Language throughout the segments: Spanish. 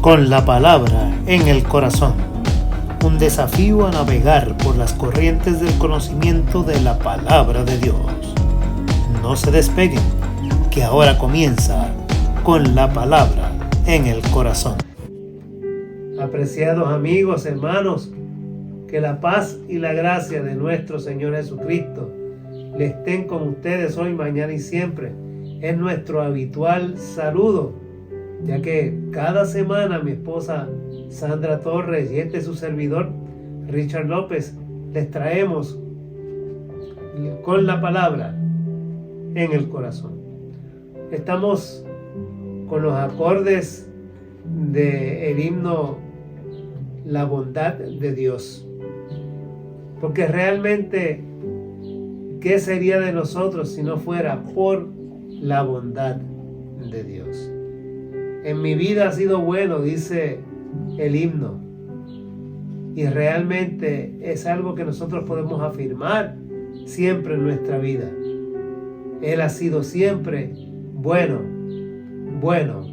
con la palabra en el corazón. Un desafío a navegar por las corrientes del conocimiento de la palabra de Dios. No se despeguen, que ahora comienza con la palabra en el corazón. Apreciados amigos, hermanos, que la paz y la gracia de nuestro Señor Jesucristo le estén con ustedes hoy, mañana y siempre. Es nuestro habitual saludo, ya que cada semana mi esposa Sandra Torres y su servidor Richard López les traemos con la palabra en el corazón. Estamos con los acordes del himno La bondad de Dios, porque realmente ¿qué sería de nosotros si no fuera por la bondad de Dios? En mi vida ha sido bueno, dice el himno, y realmente es algo que nosotros podemos afirmar siempre en nuestra vida. Él ha sido siempre bueno, bueno,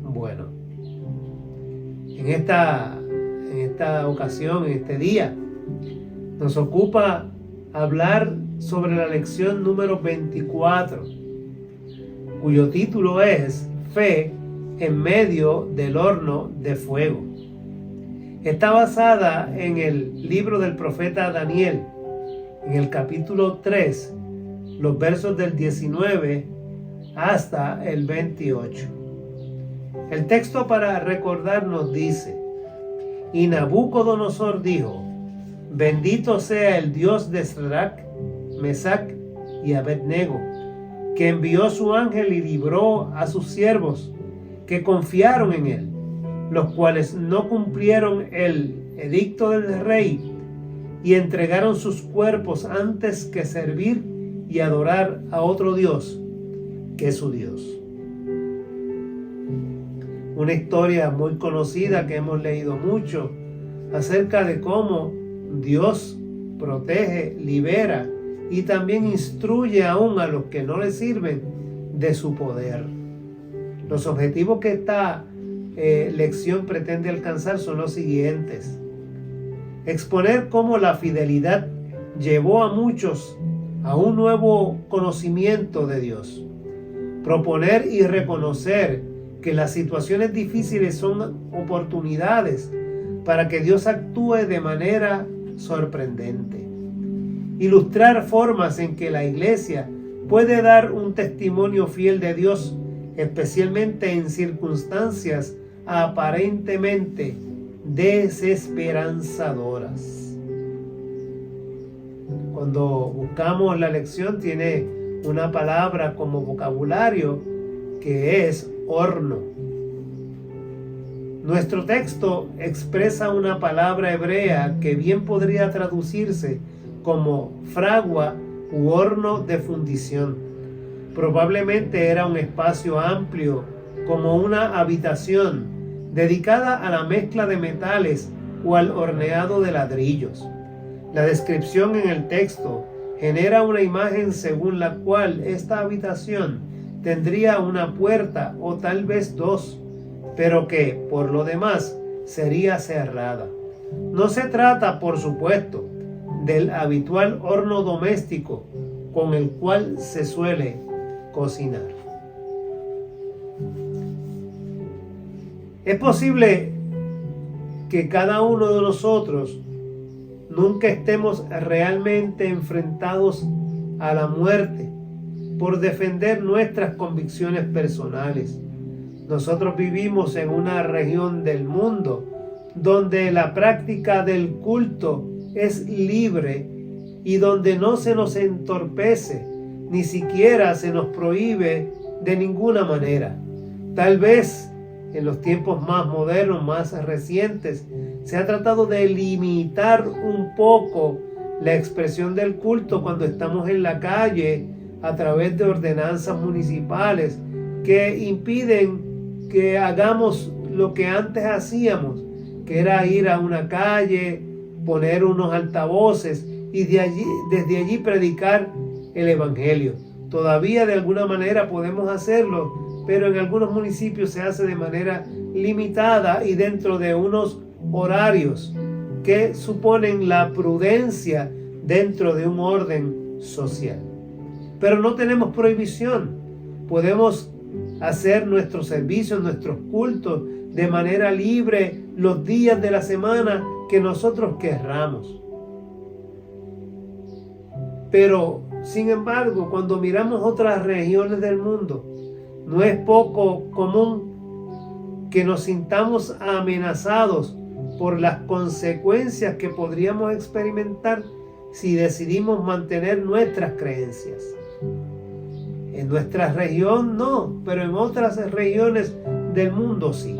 bueno. En esta ocasión, en este día, nos ocupa hablar sobre la lección número 24, cuyo título es Fe en medio del horno de fuego. Está basada en el libro del profeta Daniel, en el capítulo 3, los versos del 19 hasta el 28. El texto para recordarnos dice: Y Nabucodonosor dijo: Bendito sea el Dios de Sadrach, Mesach y Abednego, que envió su ángel y libró a sus siervos que confiaron en él, los cuales no cumplieron el edicto del rey y entregaron sus cuerpos antes que servir y adorar a otro Dios que su Dios. Una historia muy conocida que hemos leído mucho acerca de cómo Dios protege, libera y también instruye aún a los que no le sirven de su poder. Los objetivos que esta lección pretende alcanzar son los siguientes: exponer cómo la fidelidad llevó a muchos a un nuevo conocimiento de Dios, proponer y reconocer que las situaciones difíciles son oportunidades para que Dios actúe de manera sorprendente, ilustrar formas en que la iglesia puede dar un testimonio fiel de Dios, especialmente en circunstancias aparentemente desesperanzadoras. Cuando buscamos la lección tiene una palabra como vocabulario que es horno. Nuestro texto expresa una palabra hebrea que bien podría traducirse como fragua u horno de fundición. Probablemente era un espacio amplio, como una habitación, dedicada a la mezcla de metales o al horneado de ladrillos. La descripción en el texto genera una imagen según la cual esta habitación tendría una puerta o tal vez dos, pero que, por lo demás, sería cerrada. No se trata, por supuesto, del habitual horno doméstico con el cual se suele cocinar. Es posible que cada uno de nosotros nunca estemos realmente enfrentados a la muerte por defender nuestras convicciones personales. Nosotros vivimos en una región del mundo donde la práctica del culto es libre y donde no se nos entorpece, ni siquiera se nos prohíbe de ninguna manera. Tal vez en los tiempos más modernos, más recientes, se ha tratado de limitar un poco la expresión del culto cuando estamos en la calle a través de ordenanzas municipales que impiden que hagamos lo que antes hacíamos, que era ir a una calle, poner unos altavoces y desde allí predicar el evangelio. Todavía de alguna manera podemos hacerlo, pero en algunos municipios se hace de manera limitada y dentro de unos horarios que suponen la prudencia dentro de un orden social. Pero no tenemos prohibición. Podemos hacer nuestros servicios, nuestros cultos de manera libre los días de la semana que nosotros querramos. Pero, sin embargo, cuando miramos otras regiones del mundo, no es poco común que nos sintamos amenazados por las consecuencias que podríamos experimentar si decidimos mantener nuestras creencias. En nuestra región no, pero en otras regiones del mundo sí.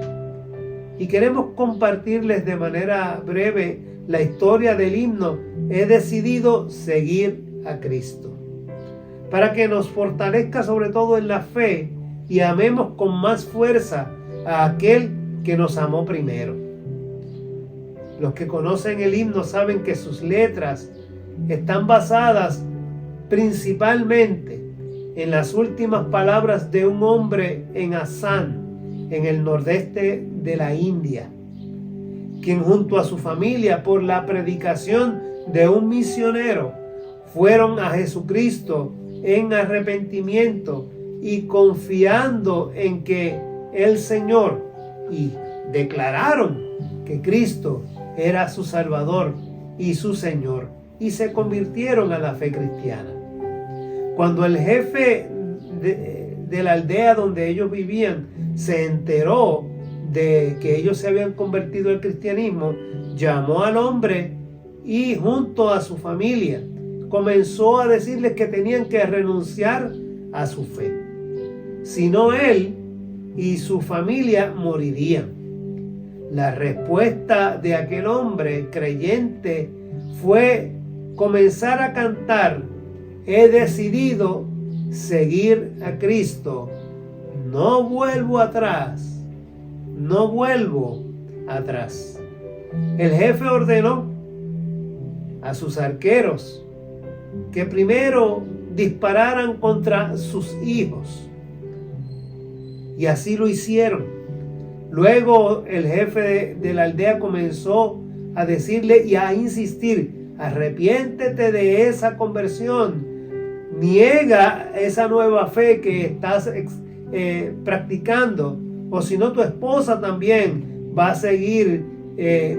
Y queremos compartirles de manera breve la historia del himno He decidido seguir a Cristo, para que nos fortalezca sobre todo en la fe y amemos con más fuerza a aquel que nos amó primero. Los que conocen el himno saben que sus letras están basadas principalmente en las últimas palabras de un hombre en Assam, en el nordeste de la India, quien junto a su familia, por la predicación de un misionero, fueron a Jesucristo en arrepentimiento y confiando en que el Señor, y declararon que Cristo era su Salvador y su Señor, y se convirtieron a la fe cristiana. Cuando el jefe de la aldea donde ellos vivían se enteró de que ellos se habían convertido al cristianismo, llamó al hombre y junto a su familia comenzó a decirles que tenían que renunciar a su fe. Si no, él y su familia morirían. La respuesta de aquel hombre creyente fue comenzar a cantar: he decidido seguir a Cristo, no vuelvo atrás, no vuelvo atrás. El jefe ordenó a sus arqueros que primero dispararan contra sus hijos, y así lo hicieron. Luego el jefe de la aldea comenzó a decirle y a insistir: arrepiéntete de esa conversión, niega esa nueva fe que estás practicando, o si no tu esposa también va a seguir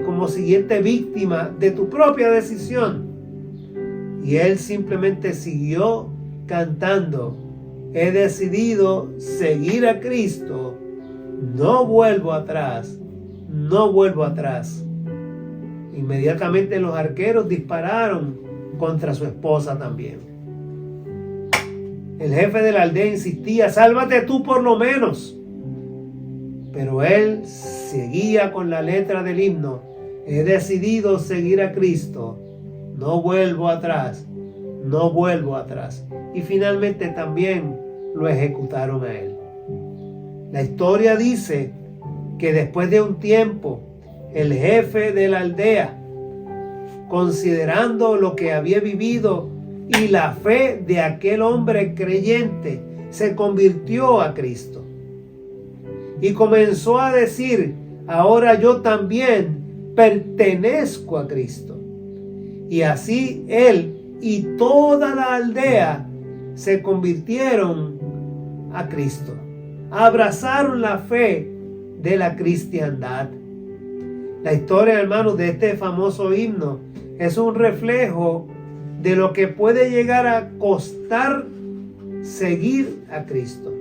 como siguiente víctima de tu propia decisión. Y él simplemente siguió cantando: he decidido seguir a Cristo, no vuelvo atrás, no vuelvo atrás. Inmediatamente los arqueros dispararon contra su esposa también. El jefe de la aldea insistía: sálvate tú por lo menos. Pero él seguía con la letra del himno: he decidido seguir a Cristo, no vuelvo atrás, no vuelvo atrás. Y finalmente también lo ejecutaron a él. La historia dice que después de un tiempo, el jefe de la aldea, considerando lo que había vivido y la fe de aquel hombre creyente, se convirtió a Cristo y comenzó a decir: ahora yo también pertenezco a Cristo. Y así él y toda la aldea se convirtieron a Cristo, abrazaron la fe de la cristiandad. La historia, hermanos, de este famoso himno es un reflejo de lo que puede llegar a costar seguir a Cristo.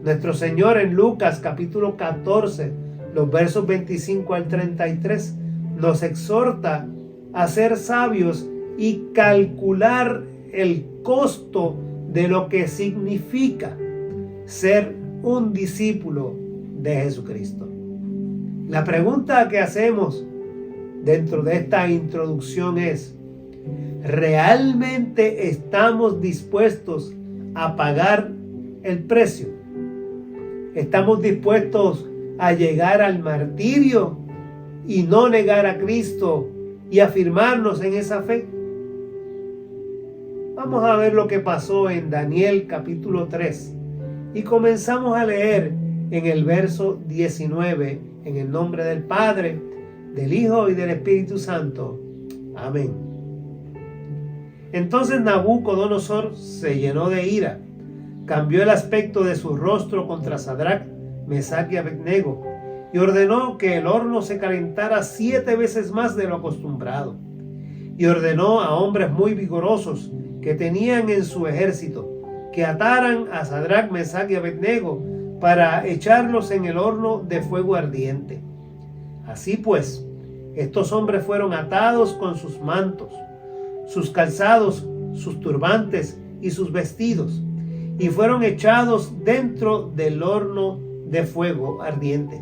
Nuestro Señor en Lucas capítulo 14, los versos 25 al 33, nos exhorta a ser sabios y calcular el costo de lo que significa ser un discípulo de Jesucristo. La pregunta que hacemos dentro de esta introducción es: ¿realmente estamos dispuestos a pagar el precio? ¿Estamos dispuestos a llegar al martirio y no negar a Cristo y afirmarnos en esa fe? Vamos a ver lo que pasó en Daniel capítulo 3 y comenzamos a leer en el verso 19, en el nombre del Padre, del Hijo y del Espíritu Santo. Amén. Entonces Nabucodonosor se llenó de ira, cambió el aspecto de su rostro contra Sadrach, Mesach y Abednego, y ordenó que el horno se calentara 7 veces más de lo acostumbrado. Y ordenó a hombres muy vigorosos que tenían en su ejército que ataran a Sadrach, Mesach y Abednego para echarlos en el horno de fuego ardiente. Así pues, estos hombres fueron atados con sus mantos, sus calzados, sus turbantes y sus vestidos, y fueron echados dentro del horno de fuego ardiente.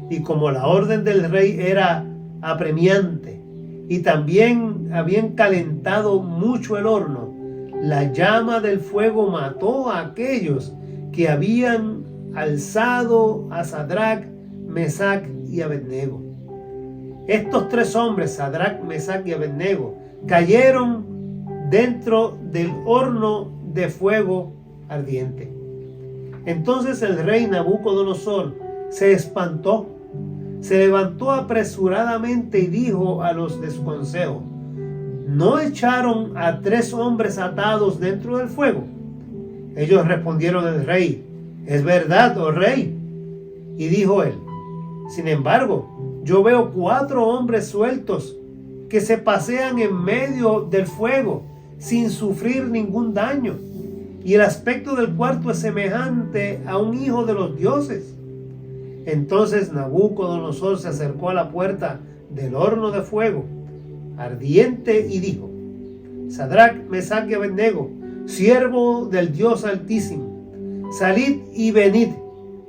Y como la orden del rey era apremiante, y también habían calentado mucho el horno, la llama del fuego mató a aquellos que habían alzado a Sadrach, Mesach y Abednego. Estos 3 hombres, Sadrach, Mesach y Abednego, cayeron dentro del horno de fuego ardiente. Entonces el rey Nabucodonosor se espantó, se levantó apresuradamente y dijo a los de su consejo: ¿no echaron a 3 hombres atados dentro del fuego? Ellos respondieron al rey: es verdad, oh rey. Y dijo él: sin embargo, yo veo 4 hombres sueltos que se pasean en medio del fuego sin sufrir ningún daño, y el aspecto del cuarto es semejante a un hijo de los dioses. Entonces Nabucodonosor se acercó a la puerta del horno de fuego ardiente y dijo: Sadrach, Mesach y Abednego, siervo del Dios Altísimo, salid y venid.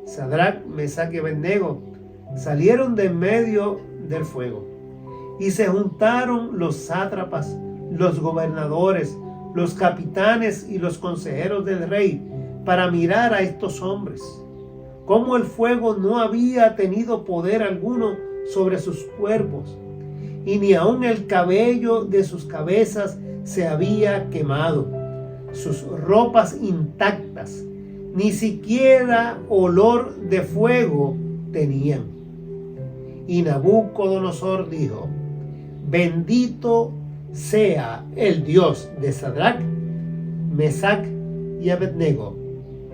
Sadrach, Mesach y Abednego salieron de en medio del fuego, y se juntaron los sátrapas, los gobernadores, los capitanes y los consejeros del rey para mirar a estos hombres, cómo el fuego no había tenido poder alguno sobre sus cuerpos, y ni aun el cabello de sus cabezas se había quemado, sus ropas intactas, ni siquiera olor de fuego tenían. Y Nabucodonosor dijo: bendito sea el Dios de Sadrach, Mesach y Abednego,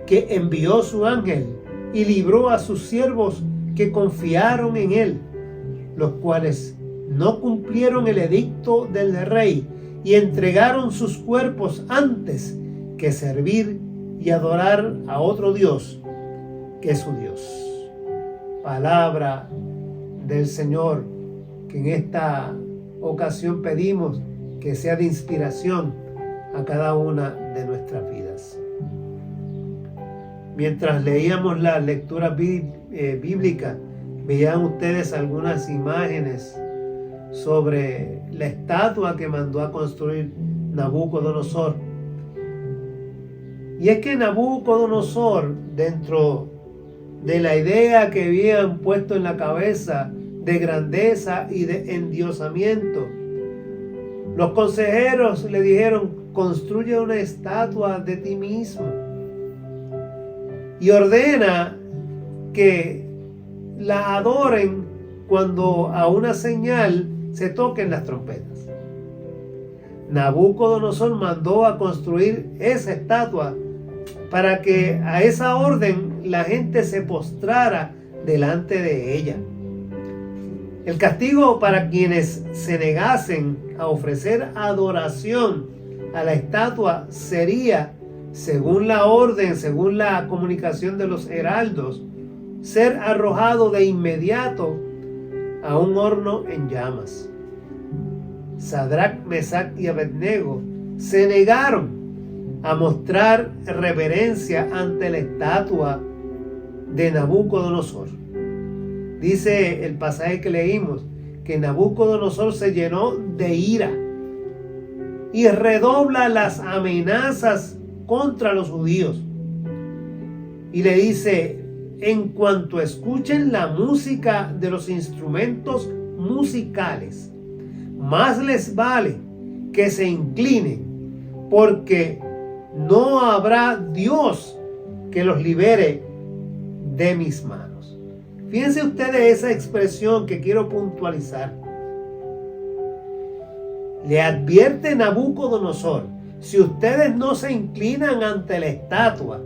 que envió su ángel y libró a sus siervos que confiaron en él, los cuales no cumplieron el edicto del rey y entregaron sus cuerpos antes que servir y adorar a otro Dios que su Dios. Palabra del Señor, que en esta ocasión pedimos que sea de inspiración a cada una de nuestras vidas. Mientras leíamos la lectura bíblica, veían ustedes algunas imágenes sobre la estatua que mandó a construir Nabucodonosor. Y es que Nabucodonosor, dentro de la idea que habían puesto en la cabeza de grandeza y de endiosamiento, los consejeros le dijeron: construye una estatua de ti mismo y ordena que la adoren cuando a una señal se toquen las trompetas. Nabucodonosor mandó a construir esa estatua para que a esa orden la gente se postrara delante de ella. El castigo para quienes se negasen a ofrecer adoración a la estatua sería, según la orden, según la comunicación de los heraldos, ser arrojado de inmediato a un horno en llamas. Sadrach, Mesach y Abednego se negaron a mostrar reverencia ante la estatua de Nabucodonosor. Dice el pasaje que leímos que Nabucodonosor se llenó de ira y redobla las amenazas contra los judíos. Y le dice: en cuanto escuchen la música de los instrumentos musicales, más les vale que se inclinen, porque no habrá Dios que los libere de mis manos. Fíjense ustedes esa expresión que quiero puntualizar. Le advierte Nabucodonosor: si ustedes no se inclinan ante la estatua,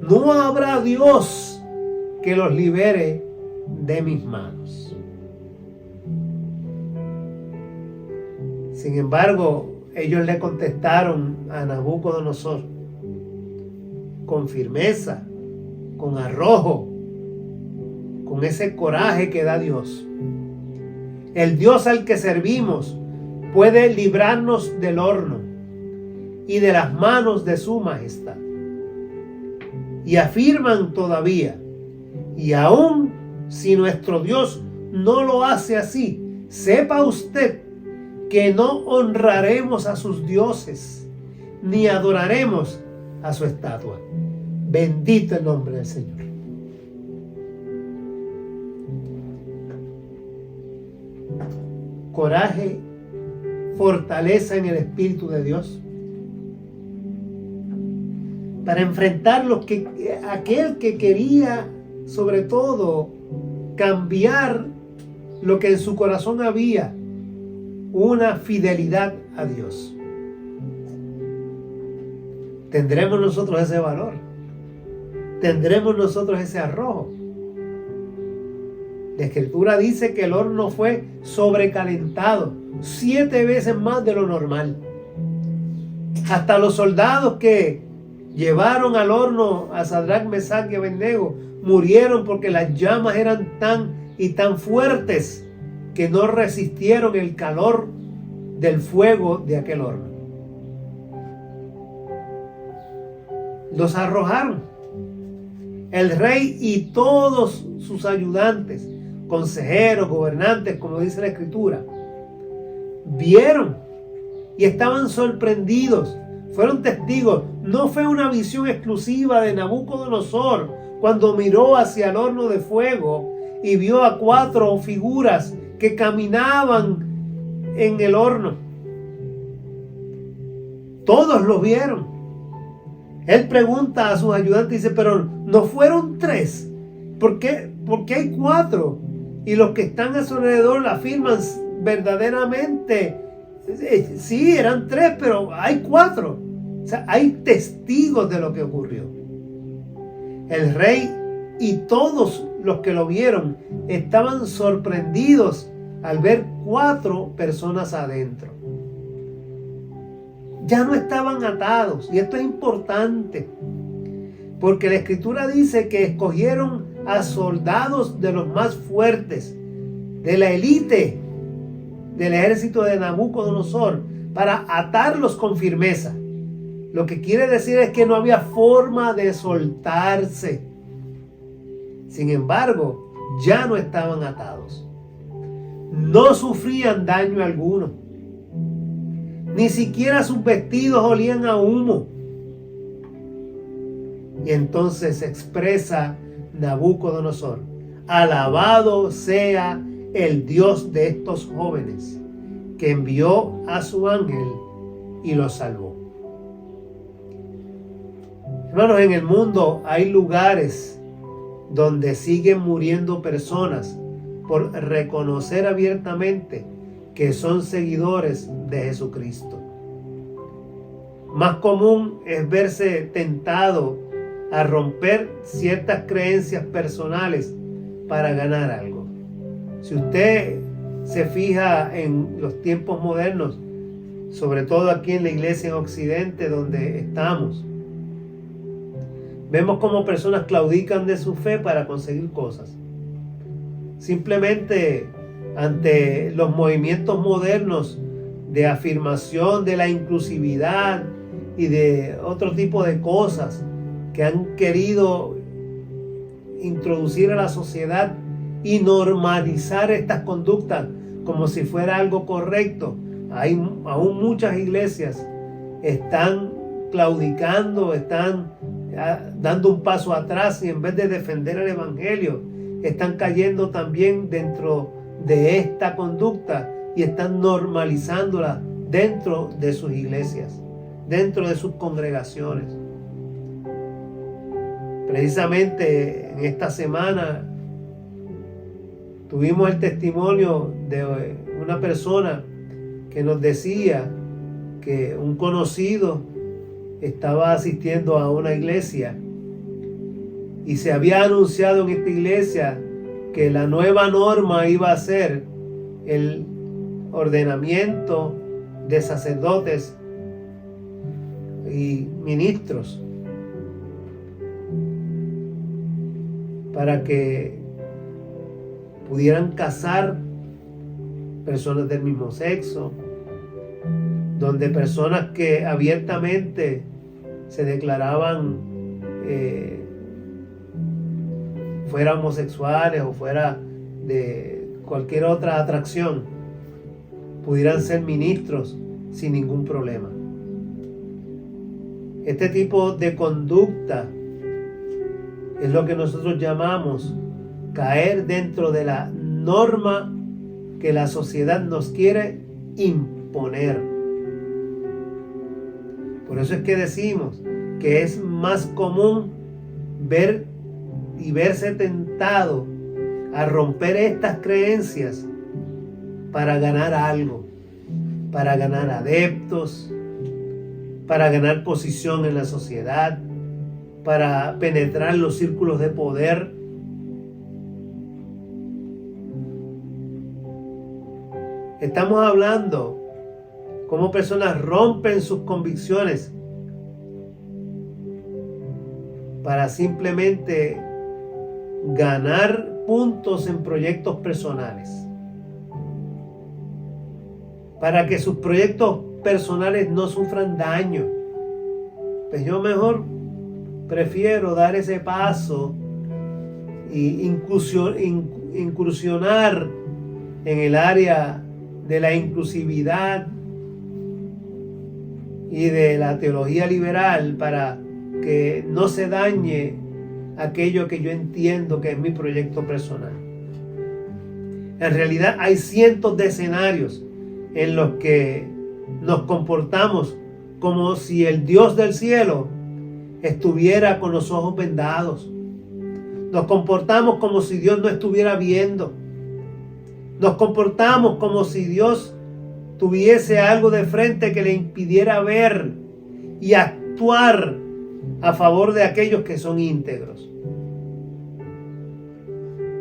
no habrá Dios que los libere de mis manos. Sin embargo, ellos le contestaron a Nabucodonosor con firmeza, con arrojo, con ese coraje que da Dios. El Dios al que servimos puede librarnos del horno y de las manos de su majestad. Y afirman todavía: y aun si nuestro Dios no lo hace así, sepa usted que no honraremos a sus dioses, ni adoraremos a su estatua. Bendito el nombre del Señor. Coraje, fortaleza en el Espíritu de Dios para enfrentar aquel que quería, sobre todo, cambiar lo que en su corazón había, una fidelidad a Dios. ¿Tendremos nosotros ese valor? ¿Tendremos nosotros ese arrojo? La Escritura dice que el horno fue sobrecalentado 7 veces más de lo normal. Hasta los soldados que llevaron al horno a Sadrach, Mesach y Abednego murieron porque las llamas eran tan fuertes que no resistieron el calor del fuego de aquel horno. Los arrojaron. El rey y todos sus ayudantes, consejeros, gobernantes, como dice la Escritura, vieron y estaban sorprendidos. Fueron testigos. No fue una visión exclusiva de Nabucodonosor cuando miró hacia el horno de fuego y vio a 4 figuras que caminaban en el horno. Todos lo vieron. Él pregunta a sus ayudantes y dice: pero no fueron 3. ¿Por qué hay 4? Y los que están a su alrededor afirman verdaderamente: sí, eran 3, pero hay 4. O sea, hay testigos de lo que ocurrió. El rey y todos los que lo vieron estaban sorprendidos al ver 4 personas adentro. Ya no estaban atados. Y esto es importante, porque la Escritura dice que escogieron a soldados de los más fuertes, de la élite del ejército de Nabucodonosor, para atarlos con firmeza. Lo que quiere decir es que no había forma de soltarse. Sin embargo, ya no estaban atados. No sufrían daño alguno. Ni siquiera sus vestidos olían a humo. Y entonces expresa Nabucodonosor: alabado sea el Dios de estos jóvenes, que envió a su ángel y los salvó. Hermanos, en el mundo hay lugares donde siguen muriendo personas por reconocer abiertamente que son seguidores de Jesucristo. Más común es verse tentado a romper ciertas creencias personales para ganar algo. Si usted se fija en los tiempos modernos, sobre todo aquí en la iglesia en Occidente donde estamos, vemos cómo personas claudican de su fe para conseguir cosas. Simplemente ante los movimientos modernos de afirmación de la inclusividad y de otro tipo de cosas que han querido introducir a la sociedad y normalizar estas conductas como si fuera algo correcto, aún muchas iglesias están claudicando, están dando un paso atrás, y en vez de defender el evangelio, están cayendo también dentro de esta conducta y están normalizándola dentro de sus iglesias, dentro de sus congregaciones. Precisamente en esta semana tuvimos el testimonio de una persona que nos decía que un conocido estaba asistiendo a una iglesia y se había anunciado en esta iglesia que la nueva norma iba a ser el ordenamiento de sacerdotes y ministros para que pudieran casar personas del mismo sexo, donde personas que abiertamente se declaraban fuera homosexuales o fuera de cualquier otra atracción, pudieran ser ministros sin ningún problema. Este tipo de conducta es lo que nosotros llamamos caer dentro de la norma que la sociedad nos quiere imponer. Por eso es que decimos que es más común ver y verse tentado a romper estas creencias para ganar algo, para ganar adeptos, para ganar posición en la sociedad, para penetrar los círculos de poder. Estamos hablando cómo personas rompen sus convicciones para simplemente ganar puntos en proyectos personales, para que sus proyectos personales no sufran daño. Pues yo mejor prefiero dar ese paso y incursionar en el área de la inclusividad y de la teología liberal para que no se dañe aquello que yo entiendo que es mi proyecto personal. En realidad hay cientos de escenarios en los que nos comportamos como si el Dios del cielo estuviera con los ojos vendados. Nos comportamos como si Dios no estuviera viendo. Nos comportamos como si Dios tuviese algo de frente que le impidiera ver y actuar a favor de aquellos que son íntegros.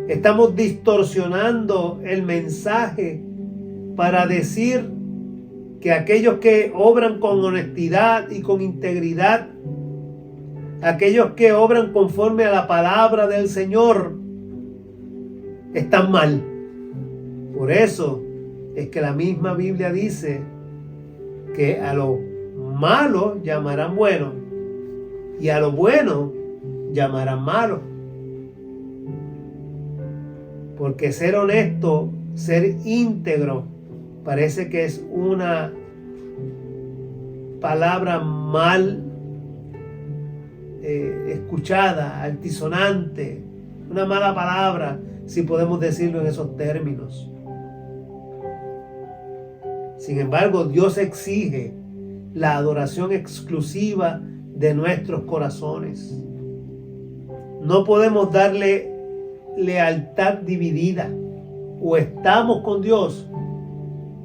Estamos distorsionando el mensaje para decir que aquellos que obran con honestidad y con integridad, aquellos que obran conforme a la palabra del Señor, están mal. Por eso es que la misma Biblia dice que a lo malo llamarán bueno y a lo bueno llamarán malo. Porque ser honesto, ser íntegro, parece que es una palabra mal escuchada, altisonante, una mala palabra, si podemos decirlo en esos términos. Sin embargo, Dios exige la adoración exclusiva de nuestros corazones. No podemos darle lealtad dividida. O estamos con Dios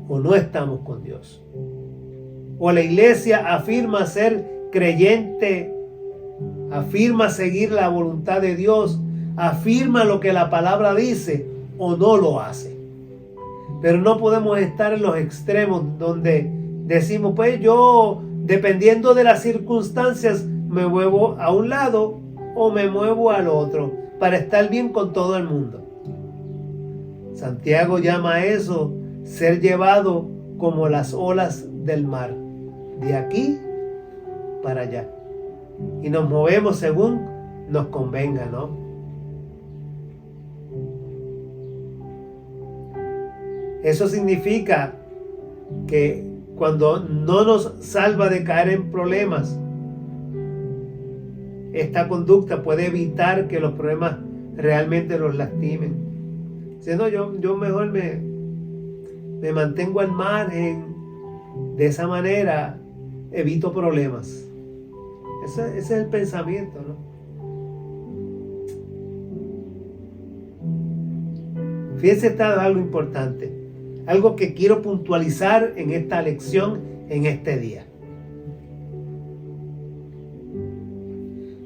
o no estamos con Dios. O la iglesia afirma ser creyente, afirma seguir la voluntad de Dios, afirma lo que la palabra dice o no lo hace. Pero no podemos estar en los extremos donde decimos, pues yo, dependiendo de las circunstancias, me muevo a un lado o me muevo al otro para estar bien con todo el mundo. Santiago llama a eso ser llevado como las olas del mar, de aquí para allá. Y nos movemos según nos convenga, ¿no? Eso significa que cuando no nos salva de caer en problemas, esta conducta puede evitar que los problemas realmente los lastimen. Si no, yo mejor me mantengo al margen. De esa manera evito problemas. Ese es el pensamiento, ¿no? Fíjense, está algo importante, algo que quiero puntualizar en esta lección, en este día.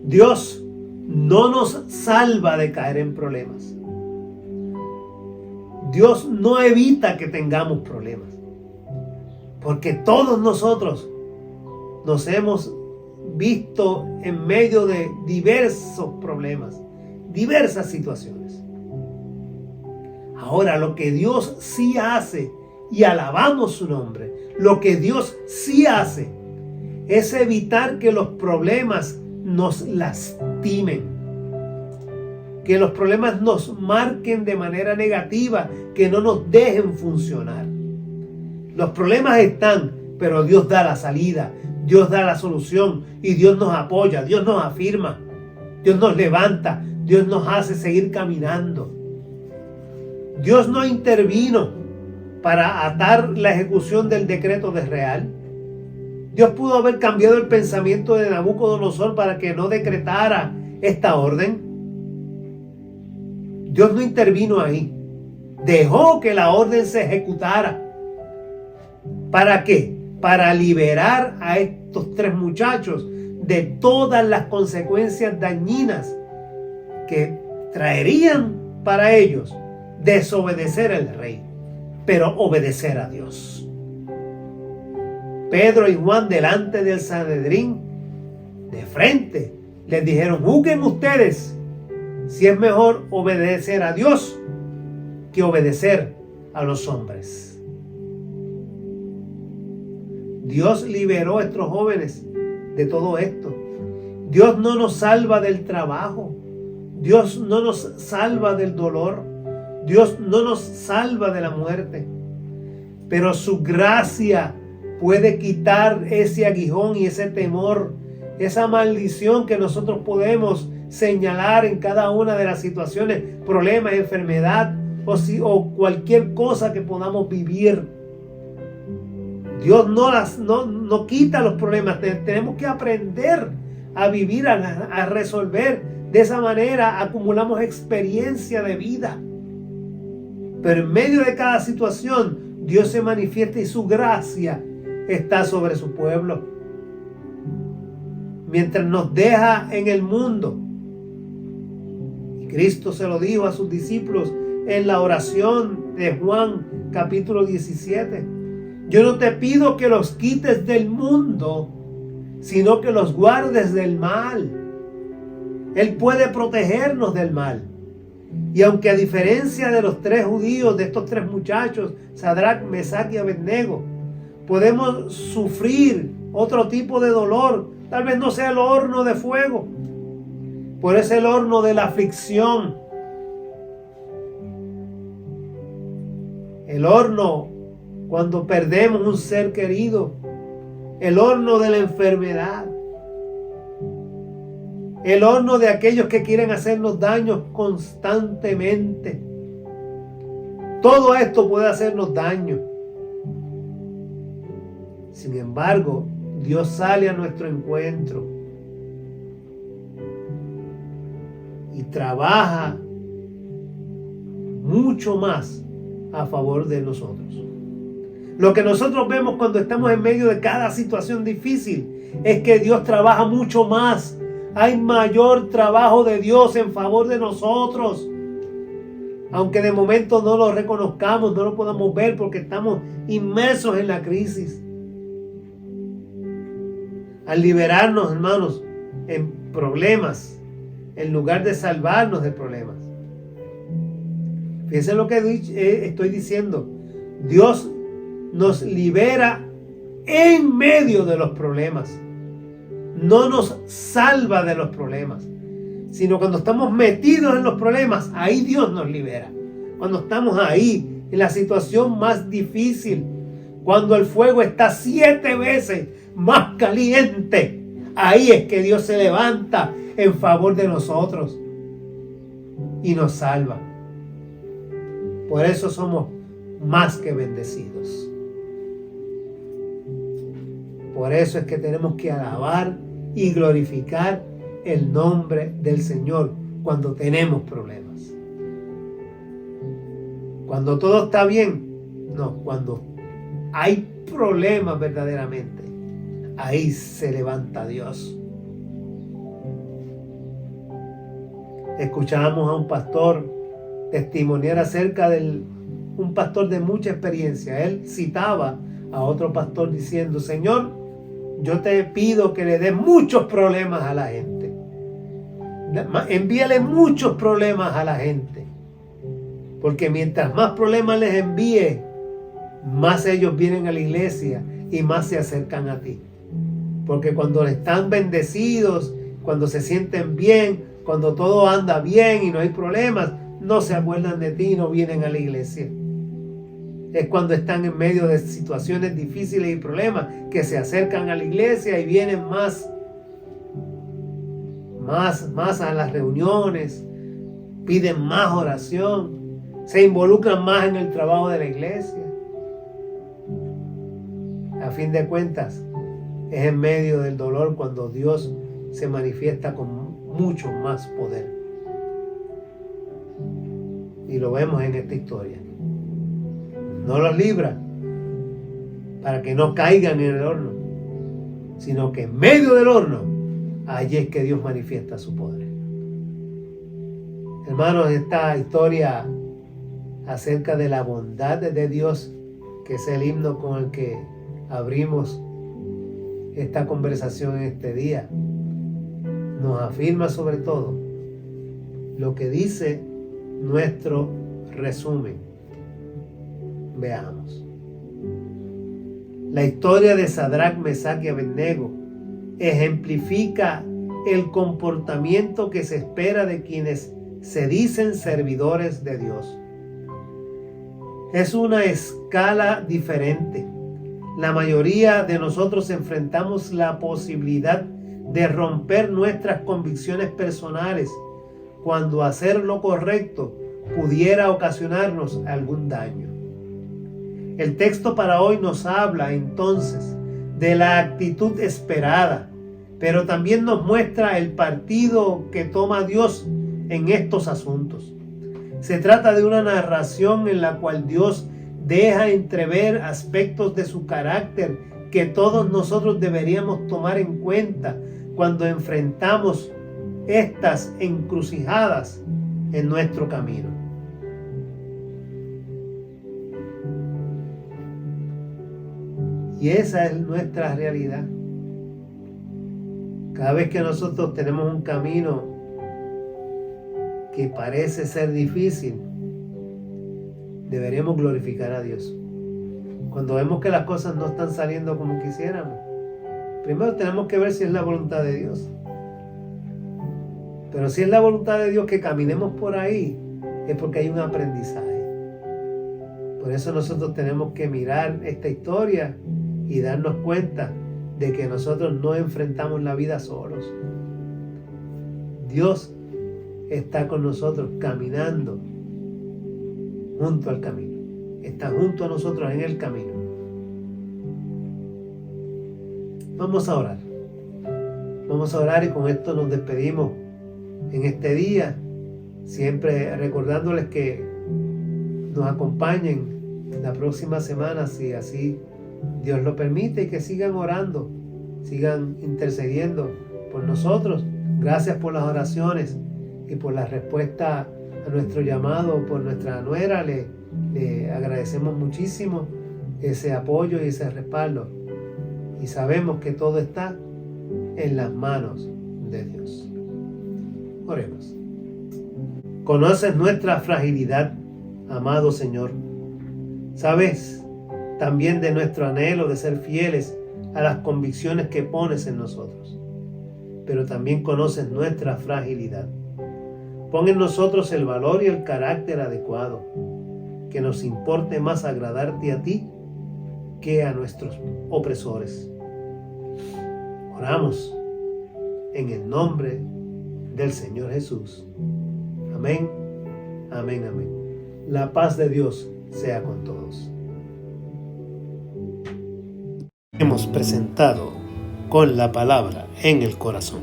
Dios no nos salva de caer en problemas. Dios no evita que tengamos problemas, porque todos nosotros nos hemos visto en medio de diversos problemas, diversas situaciones. Ahora, lo que Dios sí hace, y alabamos su nombre, lo que Dios sí hace es evitar que los problemas nos lastimen, que los problemas nos marquen de manera negativa, que no nos dejen funcionar. Los problemas están, pero Dios da la salida, Dios da la solución y Dios nos apoya, Dios nos afirma, Dios nos levanta, Dios nos hace seguir caminando. Dios no intervino para atar la ejecución del decreto de Israel. Dios pudo haber cambiado el pensamiento de Nabucodonosor para que no decretara esta orden. Dios no intervino ahí. Dejó que la orden se ejecutara. ¿Para qué? Para liberar a estos 3 muchachos de todas las consecuencias dañinas que traerían para ellos desobedecer al rey, pero obedecer a Dios. Pedro y Juan, delante del Sanedrín, de frente, les dijeron: juzguen ustedes si es mejor obedecer a Dios que obedecer a los hombres. Dios liberó a estos jóvenes de todo esto. Dios no nos salva del trabajo. Dios no nos salva del dolor. Dios no nos salva de la muerte. Pero su gracia puede quitar ese aguijón y ese temor, esa maldición que nosotros podemos señalar en cada una de las situaciones, problemas, enfermedad o cualquier cosa que podamos vivir. Dios no quita los problemas. Tenemos que aprender a vivir, a resolver. De esa manera acumulamos experiencia de vida. Pero en medio de cada situación, Dios se manifiesta y su gracia está sobre su pueblo. Mientras nos deja en el mundo. Y Cristo se lo dijo a sus discípulos en la oración de Juan capítulo 17. Yo no te pido que los quites del mundo, sino que los guardes del mal. Él puede protegernos del mal. Y aunque a diferencia de los 3 judíos, de estos 3 muchachos, Sadrach, Mesach y Abednego, podemos sufrir otro tipo de dolor, tal vez no sea el horno de fuego, pero es el horno de la aflicción, el horno cuando perdemos un ser querido, el horno de la enfermedad, el horno de aquellos que quieren hacernos daño constantemente. Todo esto puede hacernos daño. Sin embargo, Dios sale a nuestro encuentro y trabaja mucho más a favor de nosotros. Lo que nosotros vemos cuando estamos en medio de cada situación difícil es que Dios trabaja mucho más. Hay mayor trabajo de Dios en favor de nosotros. Aunque de momento no lo reconozcamos, no lo podamos ver porque estamos inmersos en la crisis. Al liberarnos, hermanos, en problemas, en lugar de salvarnos de problemas. Fíjense lo que estoy diciendo. Dios nos libera en medio de los problemas. No nos salva de los problemas, sino cuando estamos metidos en los problemas, ahí Dios nos libera. Cuando estamos ahí, en la situación más difícil, cuando el fuego está 7 veces más caliente, ahí es que Dios se levanta en favor de nosotros y nos salva. Por eso somos más que bendecidos. Por eso es que tenemos que alabar y glorificar el nombre del Señor cuando tenemos problemas. Cuando todo está bien, no, cuando hay problemas verdaderamente, ahí se levanta Dios. Escuchábamos a un pastor testimoniar acerca de un pastor de mucha experiencia. Él citaba a otro pastor diciendo: Señor, yo te pido que le des muchos problemas a la gente. Envíale muchos problemas a la gente. Porque mientras más problemas les envíe, más ellos vienen a la iglesia y más se acercan a ti. Porque cuando están bendecidos, cuando se sienten bien, cuando todo anda bien y no hay problemas, no se acuerdan de ti y no vienen a la iglesia. Es cuando están en medio de situaciones difíciles y problemas que se acercan a la iglesia y vienen más a las reuniones, piden más oración, se involucran más en el trabajo de la iglesia. A fin de cuentas, es en medio del dolor cuando Dios se manifiesta con mucho más poder. Y lo vemos en esta historia. No los libra para que no caigan en el horno, sino que en medio del horno, allí es que Dios manifiesta su poder. Hermanos, esta historia acerca de la bondad de Dios, que es el himno con el que abrimos esta conversación en este día, nos afirma sobre todo lo que dice nuestro resumen. Veamos. La historia de Sadrach, Mesach y Abednego ejemplifica el comportamiento que se espera de quienes se dicen servidores de Dios. Es una escala diferente. La mayoría de nosotros enfrentamos la posibilidad de romper nuestras convicciones personales cuando hacer lo correcto pudiera ocasionarnos algún daño. El texto para hoy nos habla entonces de la actitud esperada, pero también nos muestra el partido que toma Dios en estos asuntos. Se trata de una narración en la cual Dios deja entrever aspectos de su carácter que todos nosotros deberíamos tomar en cuenta cuando enfrentamos estas encrucijadas en nuestro camino. Y esa es nuestra realidad. Cada vez que nosotros tenemos un camino que parece ser difícil, deberíamos glorificar a Dios. Cuando vemos que las cosas no están saliendo como quisiéramos, primero tenemos que ver si es la voluntad de Dios. Pero si es la voluntad de Dios que caminemos por ahí, es porque hay un aprendizaje. Por eso nosotros tenemos que mirar esta historia y darnos cuenta de que nosotros no enfrentamos la vida solos. Dios está con nosotros caminando junto al camino. Está junto a nosotros en el camino. Vamos a orar. Vamos a orar y con esto nos despedimos en este día. Siempre recordándoles que nos acompañen la próxima semana, si así Dios lo permite, y que sigan orando, sigan intercediendo por nosotros. Gracias por las oraciones y por la respuesta a nuestro llamado por nuestra nuera. Le agradecemos muchísimo ese apoyo y ese respaldo. Y sabemos que todo está en las manos de Dios. Oremos. Conoces nuestra fragilidad, amado Señor. Sabes también de nuestro anhelo de ser fieles a las convicciones que pones en nosotros. Pero también conoces nuestra fragilidad. Pon en nosotros el valor y el carácter adecuado, que nos importe más agradarte a ti que a nuestros opresores. Oramos en el nombre del Señor Jesús. Amén, amén, amén. La paz de Dios sea con todos. Hemos presentado Con la Palabra en el Corazón.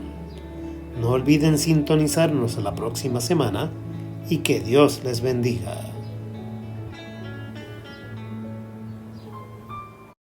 No olviden sintonizarnos la próxima semana y que Dios les bendiga.